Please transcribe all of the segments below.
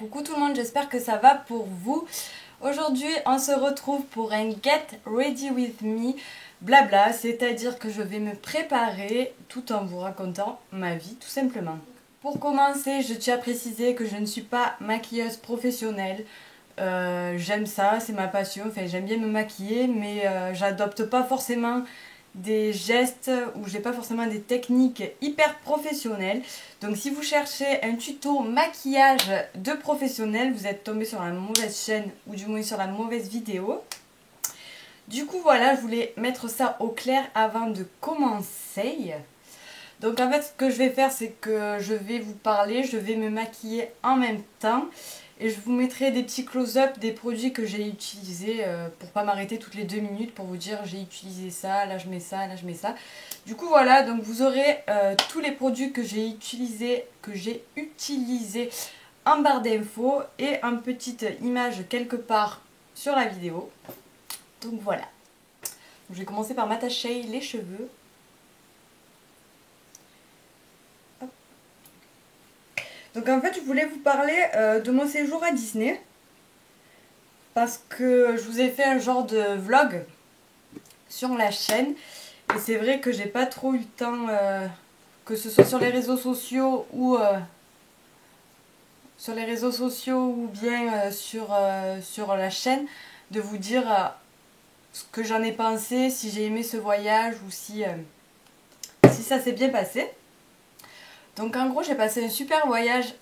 Coucou tout le monde, j'espère que ça va pour vous. Aujourd'hui, on se retrouve pour un Get Ready With Me blabla, c'est-à-dire que je vais me préparer tout en vous racontant ma vie tout simplement. Pour commencer, je tiens à préciser que je ne suis pas maquilleuse professionnelle. J'aime ça, c'est ma passion, enfin j'aime bien me maquiller, mais j'adopte pas forcément des gestes ou j'ai pas forcément des techniques hyper professionnelles. Donc si vous cherchez un tuto maquillage de professionnel, vous êtes tombé sur la mauvaise chaîne ou du moins sur la mauvaise vidéo. Du coup voilà, je voulais mettre ça au clair avant de commencer. Donc en fait ce que je vais faire, c'est que je vais vous parler, je vais me maquiller en même temps. Et je vous mettrai des petits close-up des produits que j'ai utilisés pour pas m'arrêter toutes les 2 minutes pour vous dire j'ai utilisé ça, là je mets ça, là je mets ça. Du coup voilà, donc vous aurez tous les produits que j'ai utilisés en barre d'infos et en petite image quelque part sur la vidéo. Donc voilà. Je vais commencer par m'attacher les cheveux. Donc en fait je voulais vous parler de mon séjour à Disney. Parce que je vous ai fait un genre de vlog sur la chaîne. Et c'est vrai que j'ai pas trop eu le temps, que ce soit sur les réseaux sociaux ou bien sur la chaîne, de vous dire ce que j'en ai pensé, si j'ai aimé ce voyage ou si ça s'est bien passé. Donc en gros j'ai passé un super voyage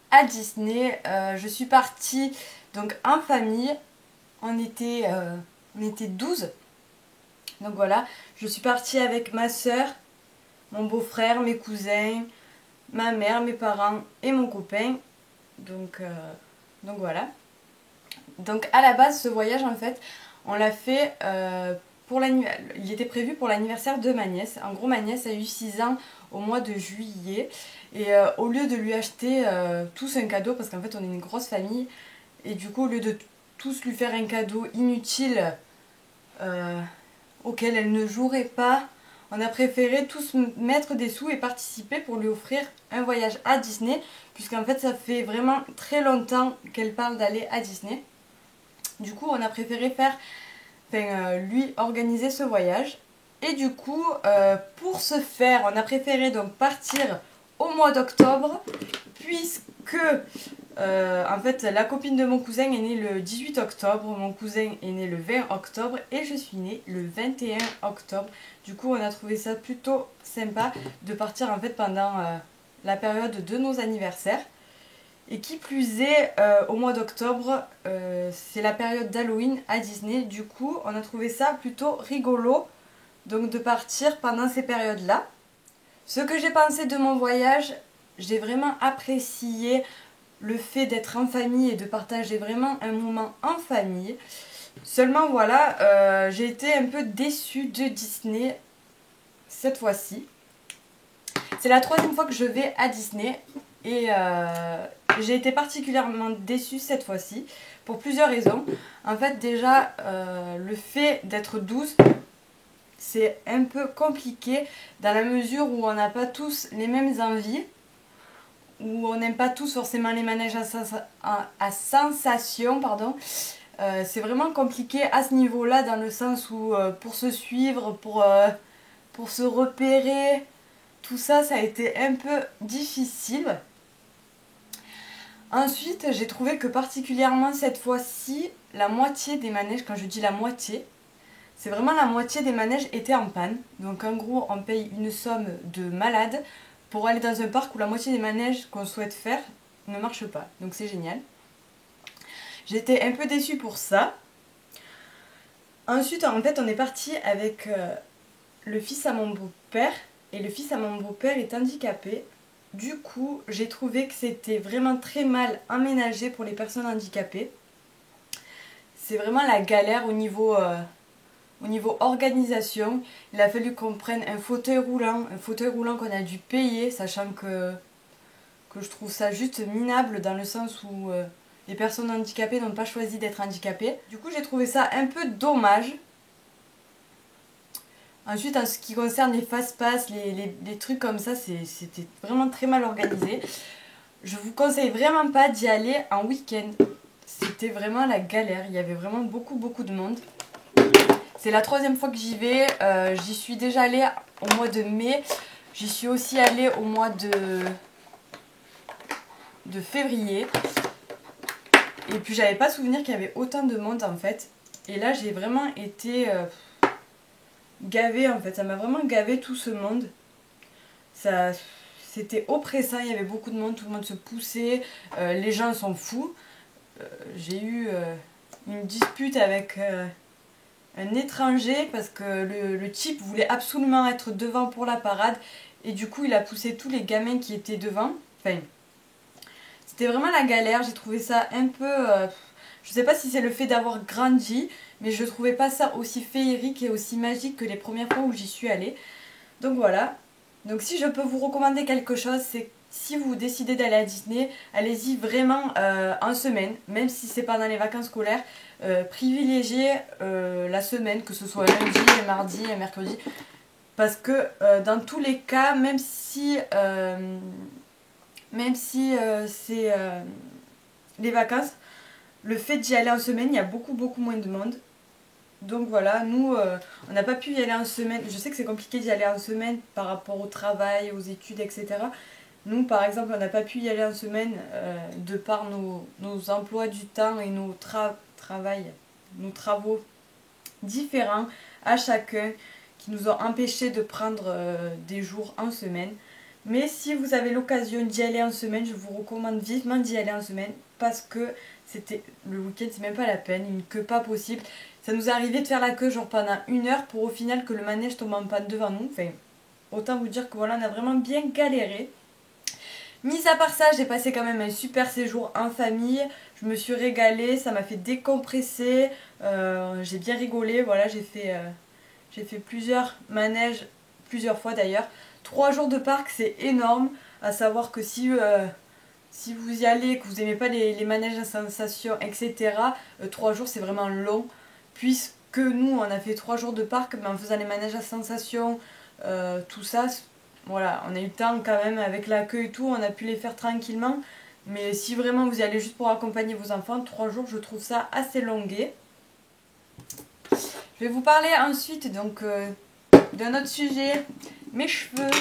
à Disney. Je suis partie donc en famille. On était 12. Donc voilà, je suis partie avec ma soeur, mon beau-frère, mes cousins, ma mère, mes parents et mon copain. Donc voilà. Donc à la base, ce voyage en fait, on l'a fait il était prévu pour l'anniversaire de ma nièce. En gros, ma nièce a eu 6 ans au mois de juillet. Et au lieu de lui acheter tous un cadeau, parce qu'en fait on est une grosse famille, et du coup au lieu de tous lui faire un cadeau inutile, auquel elle ne jouerait pas, on a préféré tous mettre des sous et participer pour lui offrir un voyage à Disney, puisqu'en fait ça fait vraiment très longtemps qu'elle parle d'aller à Disney. Du coup on a préféré lui organiser ce voyage. Et du coup pour ce faire, on a préféré donc partir au mois d'octobre, puisque en fait la copine de mon cousin est née le 18 octobre, mon cousin est né le 20 octobre et je suis née le 21 octobre. Du coup on a trouvé ça plutôt sympa de partir en fait pendant la période de nos anniversaires. Et qui plus est, au mois d'octobre, c'est la période d'Halloween à Disney. Du coup on a trouvé ça plutôt rigolo donc de partir pendant ces périodes-là. Ce que j'ai pensé de mon voyage, j'ai vraiment apprécié le fait d'être en famille et de partager vraiment un moment en famille. Seulement voilà, j'ai été un peu déçue de Disney cette fois-ci. C'est la 3e fois que je vais à Disney et j'ai été particulièrement déçue cette fois-ci pour plusieurs raisons. En fait déjà, le fait d'être 12, c'est un peu compliqué dans la mesure où on n'a pas tous les mêmes envies, où on n'aime pas tous forcément les manèges à sensation, pardon. C'est vraiment compliqué à ce niveau-là, dans le sens où pour se suivre, pour se repérer, tout ça, ça a été un peu difficile. Ensuite, j'ai trouvé que particulièrement cette fois-ci, la moitié des manèges, quand je dis la moitié, c'est vraiment la moitié des manèges étaient en panne. Donc en gros, on paye une somme de malade pour aller dans un parc où la moitié des manèges qu'on souhaite faire ne marchent pas. Donc c'est génial. J'étais un peu déçue pour ça. Ensuite, en fait, on est parti avec le fils à mon beau-père. Et le fils à mon beau-père est handicapé. Du coup, j'ai trouvé que c'était vraiment très mal aménagé pour les personnes handicapées. C'est vraiment la galère au niveau organisation. Il a fallu qu'on prenne un fauteuil roulant qu'on a dû payer, sachant que je trouve ça juste minable dans le sens où les personnes handicapées n'ont pas choisi d'être handicapées. Du coup j'ai trouvé ça un peu dommage. Ensuite en ce qui concerne les fast-pass, les trucs comme ça, c'était vraiment très mal organisé. Je vous conseille vraiment pas d'y aller en week-end. C'était vraiment la galère, il y avait vraiment beaucoup de monde. C'est la 3e fois que j'y vais, j'y suis déjà allée au mois de mai. J'y suis aussi allée au mois de février. Et puis j'avais pas souvenir qu'il y avait autant de monde en fait. Et là j'ai vraiment été gavée en fait, ça m'a vraiment gavé tout ce monde. Ça, c'était oppressant, il y avait beaucoup de monde, tout le monde se poussait, les gens sont fous. J'ai eu une dispute avec un étranger parce que le type voulait absolument être devant pour la parade et du coup il a poussé tous les gamins qui étaient devant. Enfin, c'était vraiment la galère, j'ai trouvé ça un peu... je sais pas si c'est le fait d'avoir grandi, mais je trouvais pas ça aussi féerique et aussi magique que les premières fois où j'y suis allée. Donc voilà. Donc si je peux vous recommander quelque chose, c'est si vous décidez d'aller à Disney, allez-y vraiment en semaine, même si c'est pendant les vacances scolaires. Privilégiez la semaine, que ce soit lundi, mardi, mercredi. Parce que dans tous les cas, même si c'est les vacances, le fait d'y aller en semaine, il y a beaucoup moins de monde. Donc voilà, nous, on n'a pas pu y aller en semaine. Je sais que c'est compliqué d'y aller en semaine par rapport au travail, aux études, etc. Nous, par exemple, on n'a pas pu y aller en semaine de par nos emplois du temps et nos travaux différents à chacun qui nous ont empêchés de prendre des jours en semaine. Mais si vous avez l'occasion d'y aller en semaine, je vous recommande vivement d'y aller en semaine parce que c'était le week-end, c'est même pas la peine, une queue pas possible. Ça nous est arrivé de faire la queue genre pendant 1 heure pour au final que le manège tombe en panne devant nous. Enfin, autant vous dire que voilà, on a vraiment bien galéré. Mis à part ça, j'ai passé quand même un super séjour en famille. Je me suis régalée, ça m'a fait décompresser. J'ai bien rigolé, voilà, j'ai fait plusieurs manèges, plusieurs fois d'ailleurs. 3 jours de parc, c'est énorme. À savoir que si vous y allez, que vous n'aimez pas les manèges à sensation, etc., 3 jours c'est vraiment long. Puisque nous, on a fait 3 jours de parc, mais en faisant les manèges à sensation, tout ça, voilà, on a eu le temps quand même avec la queue et tout, on a pu les faire tranquillement. Mais si vraiment vous y allez juste pour accompagner vos enfants, 3 jours, je trouve ça assez longué. Je vais vous parler ensuite donc d'un autre sujet, mes cheveux.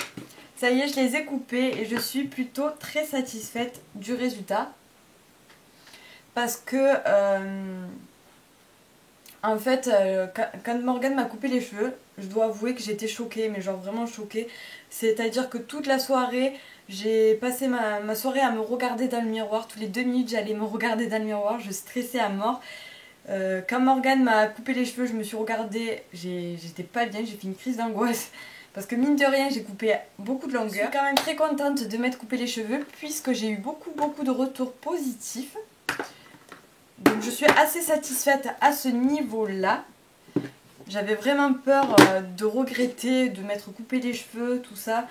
Ça y est, je les ai coupés et je suis plutôt très satisfaite du résultat. Parce que, en fait, quand Morgane m'a coupé les cheveux, je dois avouer que j'étais choquée, mais genre vraiment choquée. C'est-à-dire que toute la soirée, j'ai passé ma soirée à me regarder dans le miroir. Tous les 2 minutes, j'allais me regarder dans le miroir, je stressais à mort. Quand Morgane m'a coupé les cheveux, je me suis regardée, j'étais pas bien, j'ai fait une crise d'angoisse. Parce que mine de rien, j'ai coupé beaucoup de longueur. Je suis quand même très contente de m'être coupé les cheveux puisque j'ai eu beaucoup de retours positifs. Donc je suis assez satisfaite à ce niveau-là. J'avais vraiment peur de regretter, de m'être coupé les cheveux, tout ça.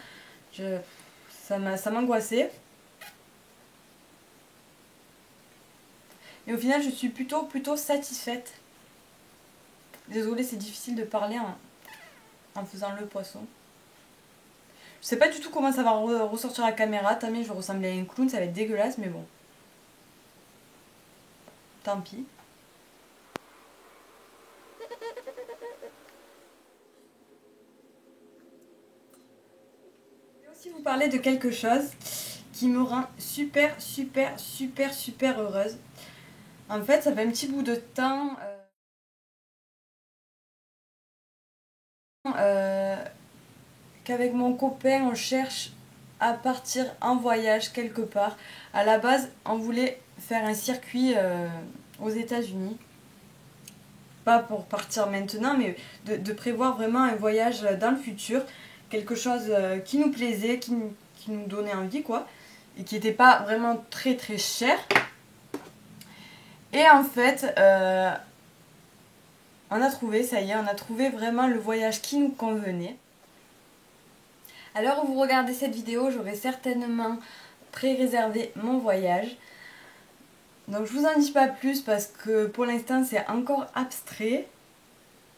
Ça m'angoissait. Et au final, je suis plutôt satisfaite. Désolée, c'est difficile de parler en faisant le poisson. Je sais pas du tout comment ça va ressortir à la caméra. Tammy, je ressemblais à un clown, ça va être dégueulasse, mais bon. Tant pis. Je vais aussi vous parler de quelque chose qui me rend super heureuse. En fait, ça fait un petit bout de temps qu'avec mon copain, on cherche à partir en voyage quelque part. À la base, on voulait faire un circuit aux États-Unis. Pas pour partir maintenant, mais de prévoir vraiment un voyage dans le futur. Quelque chose qui nous plaisait, qui nous donnait envie, quoi. Et qui n'était pas vraiment très cher. Et en fait, on a trouvé, ça y est, on a trouvé vraiment le voyage qui nous convenait. À l'heure où vous regardez cette vidéo, j'aurai certainement pré-réservé mon voyage. Donc je vous en dis pas plus parce que pour l'instant c'est encore abstrait.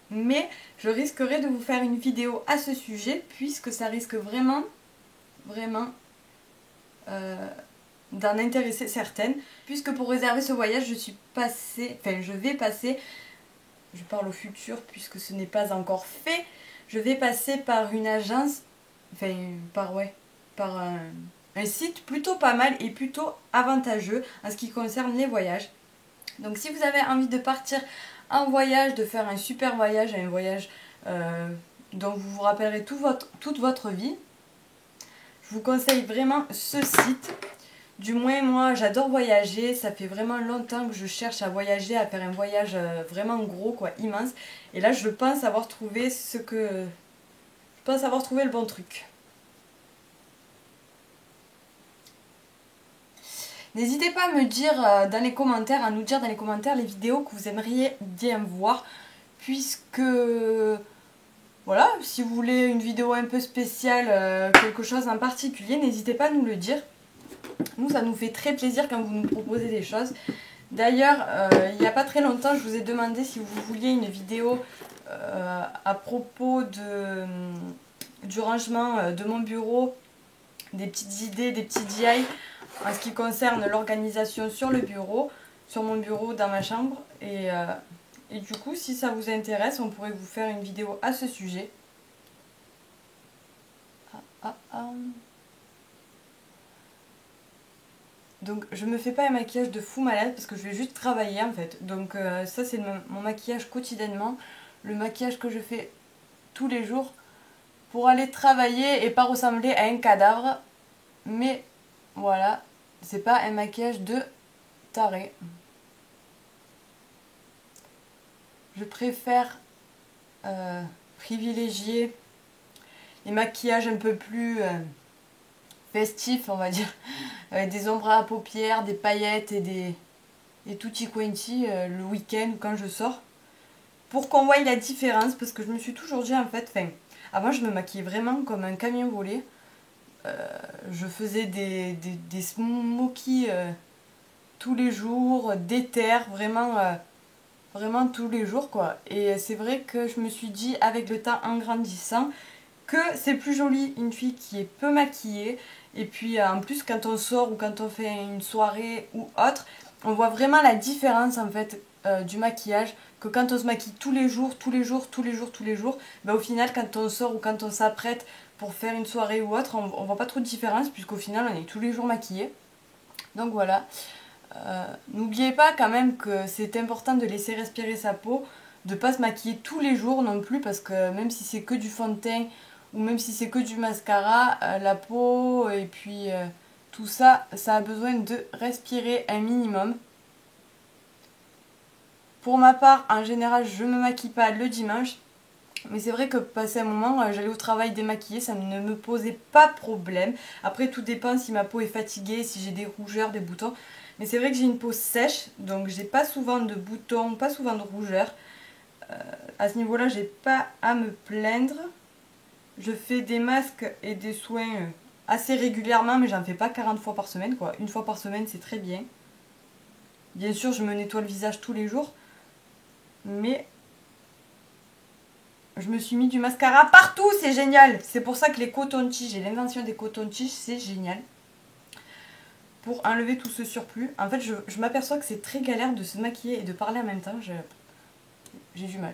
Mais je risquerai de vous faire une vidéo à ce sujet puisque ça risque vraiment d'en intéresser certaines, puisque pour réserver ce voyage, je vais passer, je parle au futur puisque ce n'est pas encore fait, je vais passer par une agence, par un site plutôt pas mal et plutôt avantageux en ce qui concerne les voyages. Donc si vous avez envie de partir en voyage, de faire un super voyage, un voyage dont vous vous rappellerez toute votre vie, je vous conseille vraiment ce site. Du moins moi j'adore voyager, ça fait vraiment longtemps que je cherche à voyager, à faire un voyage vraiment gros, quoi, immense. Et là je pense avoir trouvé le bon truc. N'hésitez pas à me dire dans les commentaires, à nous dire dans les commentaires les vidéos que vous aimeriez bien voir, puisque voilà, si vous voulez une vidéo un peu spéciale, quelque chose en particulier, n'hésitez pas à nous le dire. Nous, ça nous fait très plaisir quand vous nous proposez des choses. D'ailleurs, il n'y a pas très longtemps, je vous ai demandé si vous vouliez une vidéo à propos du rangement de mon bureau, des petites idées, des petits DIY en ce qui concerne l'organisation sur le bureau, sur mon bureau, dans ma chambre. Et du coup, si ça vous intéresse, on pourrait vous faire une vidéo à ce sujet. Donc je me fais pas un maquillage de fou malade parce que je vais juste travailler en fait. Donc ça c'est mon maquillage quotidiennement. Le maquillage que je fais tous les jours pour aller travailler et pas ressembler à un cadavre. Mais voilà, c'est pas un maquillage de taré. Je préfère privilégier les maquillages un peu plus festifs, on va dire, avec des ombres à paupières, des paillettes et tutti quanti le week-end quand je sors. Pour qu'on voie la différence, parce que je me suis toujours dit en fait, avant je me maquillais vraiment comme un camion volé. Je faisais des smokies tous les jours, des terres, vraiment tous les jours quoi. Et c'est vrai que je me suis dit avec le temps en grandissant que c'est plus joli une fille qui est peu maquillée. Et puis en plus quand on sort ou quand on fait une soirée ou autre, on voit vraiment la différence en fait du maquillage, que quand on se maquille tous les jours, ben, au final quand on sort ou quand on s'apprête pour faire une soirée ou autre, on voit pas trop de différence puisqu'au final on est tous les jours maquillés. Donc voilà. N'oubliez pas quand même que c'est important de laisser respirer sa peau, de pas se maquiller tous les jours non plus, parce que même si c'est que du fond de teint ou même si c'est que du mascara, la peau et puis tout ça, ça a besoin de respirer un minimum. Pour ma part, en général, je me maquille pas le dimanche. Mais c'est vrai que passé un moment, j'allais au travail démaquillée, ça ne me posait pas de problème. Après, tout dépend si ma peau est fatiguée, si j'ai des rougeurs, des boutons. Mais c'est vrai que j'ai une peau sèche, donc j'ai pas souvent de boutons, pas souvent de rougeurs. À ce niveau-là, j'ai pas à me plaindre. Je fais des masques et des soins assez régulièrement, mais j'en fais pas 40 fois par semaine, quoi. Une fois par semaine, c'est très bien. Bien sûr, je me nettoie le visage tous les jours, mais je me suis mis du mascara partout, c'est génial. C'est pour ça que les cotons-tiges et l'invention des cotons-tiges, c'est génial. Pour enlever tout ce surplus. En fait, je m'aperçois que c'est très galère de se maquiller et de parler en même temps. J'ai du mal.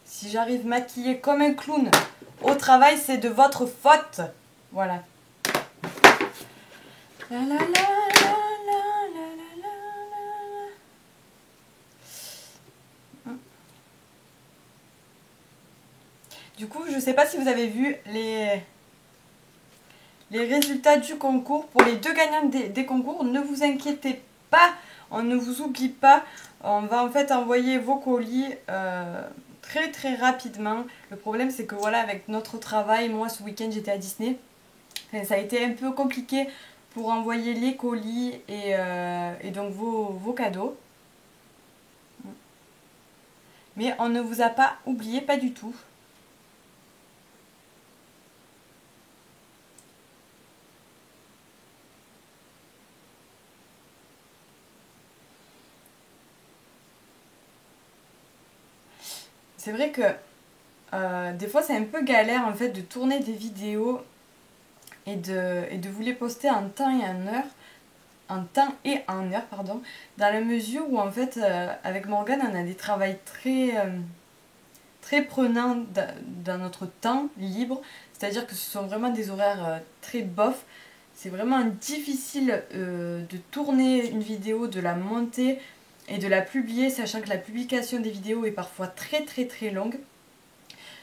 Si j'arrive maquillée comme un clown au travail, c'est de votre faute. Voilà. La la la la la la la la. Du coup, je ne sais pas si vous avez vu les résultats du concours. Pour les deux gagnants des concours, ne vous inquiétez pas, on ne vous oublie pas. On va en fait envoyer vos colis très très rapidement. Le problème c'est que voilà, avec notre travail, moi ce week-end j'étais à Disney. Enfin, ça a été un peu compliqué pour envoyer les colis et donc vos cadeaux. Mais on ne vous a pas oublié, pas du tout. c'est vrai que des fois c'est un peu galère en fait de tourner des vidéos et de vous les poster en temps et en heure. En temps et en heure, pardon, dans la mesure où en fait avec Morgane on a des travails très prenants dans notre temps libre, c'est-à-dire que ce sont vraiment des horaires très bof. C'est vraiment difficile de tourner une vidéo, de la monter et de la publier, sachant que la publication des vidéos est parfois très longue.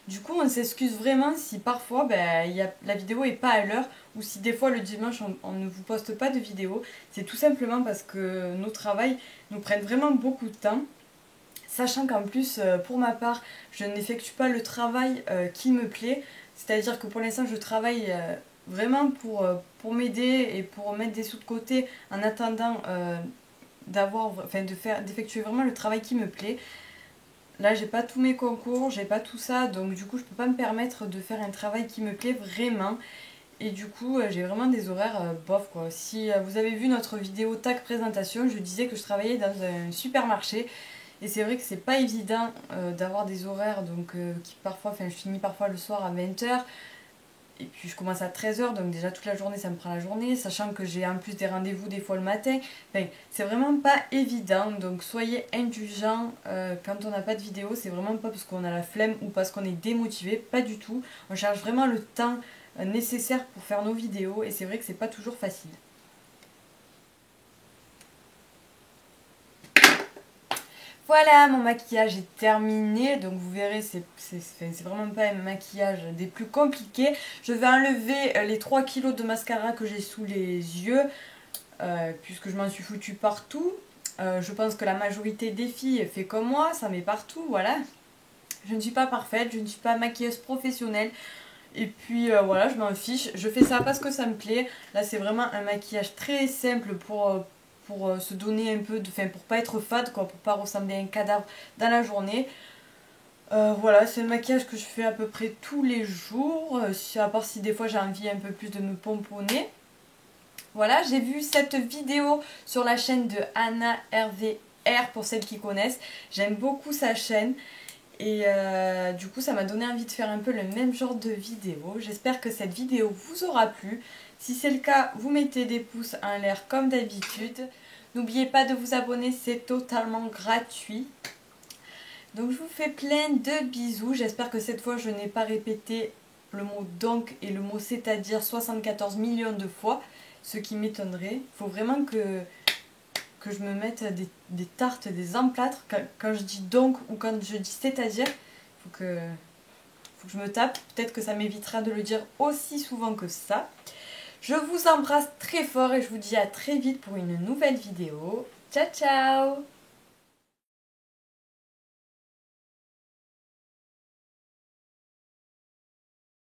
Du coup, on s'excuse vraiment si parfois la vidéo n'est pas à l'heure ou si des fois le dimanche on ne vous poste pas de vidéo. C'est tout simplement parce que nos travails nous prennent vraiment beaucoup de temps. Sachant qu'en plus, pour ma part, je n'effectue pas le travail qui me plaît. C'est-à-dire que pour l'instant, je travaille vraiment pour m'aider et pour mettre des sous de côté en attendant d'effectuer vraiment le travail qui me plaît. Là, j'ai pas tous mes concours, j'ai pas tout ça, donc du coup, je peux pas me permettre de faire un travail qui me plaît vraiment. Et du coup, j'ai vraiment des horaires bof quoi. Si vous avez vu notre vidéo tag présentation, je disais que je travaillais dans un supermarché. Et c'est vrai que c'est pas évident d'avoir des horaires donc, qui parfois, je finis parfois le soir à 20h. Et puis je commence à 13h, donc déjà toute la journée ça me prend la journée, sachant que j'ai en plus des rendez-vous des fois le matin. Enfin, c'est vraiment pas évident, donc soyez indulgents quand on n'a pas de vidéo, c'est vraiment pas parce qu'on a la flemme ou parce qu'on est démotivé, pas du tout. On cherche vraiment le temps nécessaire pour faire nos vidéos et c'est vrai que c'est pas toujours facile. Voilà, mon maquillage est terminé, donc vous verrez, c'est vraiment pas un maquillage des plus compliqués. Je vais enlever les 3 kilos de mascara que j'ai sous les yeux, puisque je m'en suis foutue partout. Je pense que la majorité des filles fait comme moi, ça met partout, voilà. Je ne suis pas parfaite, je ne suis pas maquilleuse professionnelle. Et puis voilà, je m'en fiche. Je fais ça parce que ça me plaît. Là, c'est vraiment un maquillage très simple pour se donner un peu de... Enfin, pour pas être fade, quoi, pour pas ressembler à un cadavre dans la journée. Voilà, c'est un maquillage que je fais à peu près tous les jours. À part si des fois j'ai envie un peu plus de me pomponner. Voilà, j'ai vu cette vidéo sur la chaîne de Anna RVR pour celles qui connaissent. J'aime beaucoup sa chaîne. Et du coup ça m'a donné envie de faire un peu le même genre de vidéo. J'espère que cette vidéo vous aura plu. Si c'est le cas, vous mettez des pouces en l'air comme d'habitude. N'oubliez pas de vous abonner, c'est totalement gratuit. Donc je vous fais plein de bisous. J'espère que cette fois je n'ai pas répété le mot donc et le mot c'est-à-dire 74 millions de fois. Ce qui m'étonnerait. Il faut vraiment que je me mette des tartes, des emplâtres. Quand je dis donc ou quand je dis c'est-à-dire, il faut que je me tape. Peut-être que ça m'évitera de le dire aussi souvent que ça. Je vous embrasse très fort et je vous dis à très vite pour une nouvelle vidéo. Ciao ciao!